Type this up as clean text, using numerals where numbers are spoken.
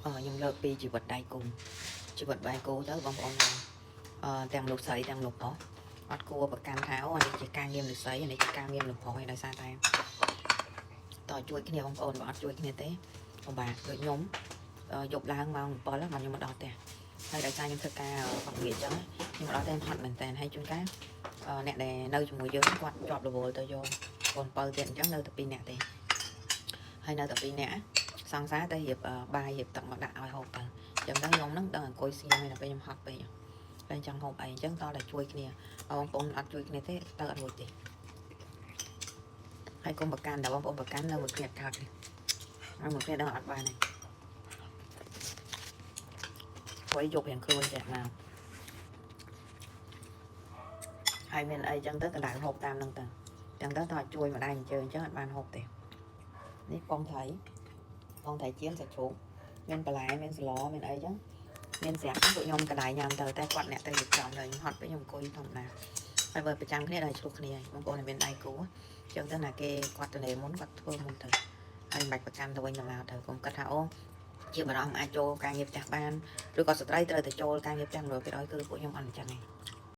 ខ្ញុំលើកពីជីវិតដៃគូជីវិតដៃគូទៅបងប្អូនទាំងលោកស្រីទាំងលោកប្រុសអត់គួរប្រកាន់ថាអូអានេះជាការងារលោកស្រីអានេះជាការងារលោកប្រុសឯដោយសារតែតើជួយគ្នាបងប្អូនបើអត់ជួយគ្នាទេពិបាកដូចខ្ញុំយប់ឡើងម៉ោង7មកខ្ញុំមកដល់ផ្ទះហើយដោយសារខ្ញុំធ្វើការបង្រៀនអញ្ចឹងខ្ញុំមកដល់តែហត់មែនតើហើយជួនកាលអ្នកដែលនៅជាមួយយើងគាត់ជាប់រវល់ទៅយកកូន7ទៀតអញ្ចឹងនៅតែ2នាក់ទេហើយនៅតែ2នាក់សង្សារទៅរៀបបាយរៀបទឹកមកដាក់ឲ្យហូបទៅអញ្ចឹងខ្ញុំហ្នឹងដល់អង្គុយស្ងៀមតែពេលខ្ញុំហត់ពេកហើយអញ្ចឹងហូបអីអញ្ចឹងតតែជួយគ្នាបងប្អូនអត់ជួយគ្នាទេទៅអត់រួចទេហើយកុំប្រកាន់ដល់បងប្អូនប្រកាន់នៅមួយគ្នាកើតនេះហើយមួយគ្នាដល់អត់បានទេព្រោះយករៀងខ្លួនចាក់មកហើយមានអីចឹងទៅកណ្ដាលហូបតាមហ្នឹងទៅចឹងទៅតើជួយម្ដាយអញ្ជើញអញ្ចឹងអត់បានហូបទេនេះពងត្រីជៀនសាច់ជ្រូកមានបន្លែមានសឡមានអីចឹងមានស្រាប់ពួកខ្ញុំកណ្ដាលញ៉ាំទៅតែគាត់អ្នកទៅរៀបចំទៅខ្ញុំហត់ពេកខ្ញុំអង្គុយធម្មតាហើយបើប្រចាំគ្នាដល់ឆ្លុះគ្នាបងប្អូនមានដៃគូចឹងទៅណាគេគាត់ទៅលេមុនគាត់ធ្វើមុនទៅហើយមិនបាច់ប្រកាន់ទៅវិញទៅមកទៅកុំគិតថាអូជាបារម្ភអាចចូលការងារផ្ទះបានឬក៏ស្ត្រីត្រូវតែចូលការងារផ្ទះ100%គឺពួកខ្ញុំអត់អញ្ចឹងទេ